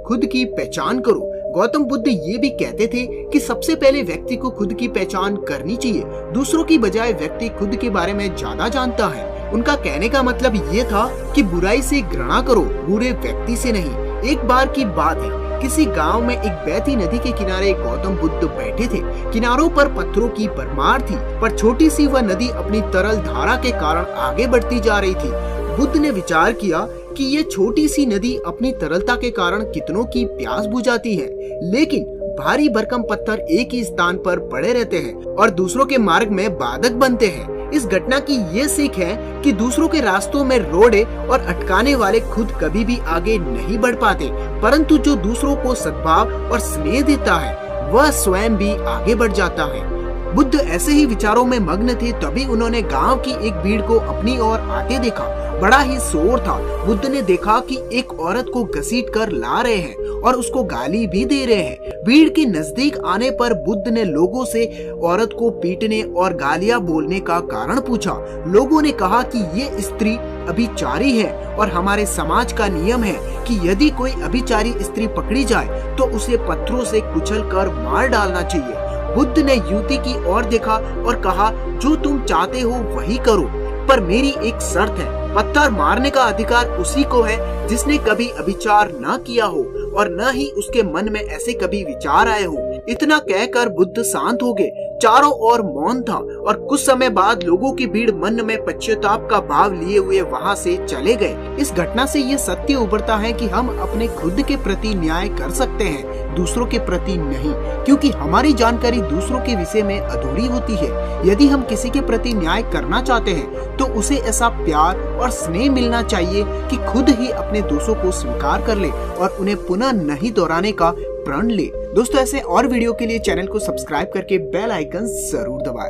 खुद की पहचान करो। गौतम बुद्ध ये भी कहते थे कि सबसे पहले व्यक्ति को खुद की पहचान करनी चाहिए। दूसरों की बजाय व्यक्ति खुद के बारे में ज्यादा जानता है। उनका कहने का मतलब ये था कि बुराई से घृणा करो, बुरे व्यक्ति से नहीं। एक बार की बात है, किसी गांव में एक बहती नदी के किनारे गौतम बुद्ध बैठे थे। किनारों पर पत्थरों की भरमार थी, पर छोटी सी वह नदी अपनी तरल धारा के कारण आगे बढ़ती जा रही थी। बुद्ध ने विचार किया कि ये छोटी सी नदी अपनी तरलता के कारण कितनों की प्यास बुझाती है, लेकिन भारी भरकम पत्थर एक ही स्थान पर पड़े रहते हैं और दूसरों के मार्ग में बाधक बनते हैं। इस घटना की ये सीख है कि दूसरों के रास्तों में रोड़े और अटकाने वाले खुद कभी भी आगे नहीं बढ़ पाते, परंतु जो दूसरों को सद्भाव और स्नेह देता है वह स्वयं भी आगे बढ़ जाता है। बुद्ध ऐसे ही विचारों में मग्न थे, तभी उन्होंने गांव की एक भीड़ को अपनी ओर आते देखा। बड़ा ही शोर था। बुद्ध ने देखा कि एक औरत को घसीट कर ला रहे हैं और उसको गाली भी दे रहे हैं। भीड़ के नजदीक आने पर बुद्ध ने लोगों से औरत को पीटने और गालियां बोलने का कारण पूछा। लोगों ने कहा कि ये स्त्री अभिचारी है और हमारे समाज का नियम है कि यदि कोई अभिचारी स्त्री पकड़ी जाए तो उसे पत्थरों से कुचलकर मार डालना चाहिए। बुद्ध ने युवती की ओर देखा और कहा, जो तुम चाहते हो वही करो, पर मेरी एक शर्त है। पत्थर मारने का अधिकार उसी को है जिसने कभी अभिचार न किया हो और न ही उसके मन में ऐसे कभी विचार आए हो। इतना कहकर बुद्ध शांत हो गए। चारों ओर मौन था और कुछ समय बाद लोगों की भीड़ मन में पश्चाताप का भाव लिए हुए वहां से चले गए। इस घटना से ये सत्य उभरता है कि हम अपने खुद के प्रति न्याय कर सकते हैं, दूसरों के प्रति नहीं, क्योंकि हमारी जानकारी दूसरों के विषय में अधूरी होती है। यदि हम किसी के प्रति न्याय करना चाहते हैं तो उसे ऐसा प्यार और स्नेह मिलना चाहिए कि खुद ही अपने दोषों को स्वीकार कर ले और उन्हें पुनः नहीं दोहराने का प्रण ले। दोस्तों, ऐसे और वीडियो के लिए चैनल को सब्सक्राइब करके बेल आइकन जरूर दबाएं।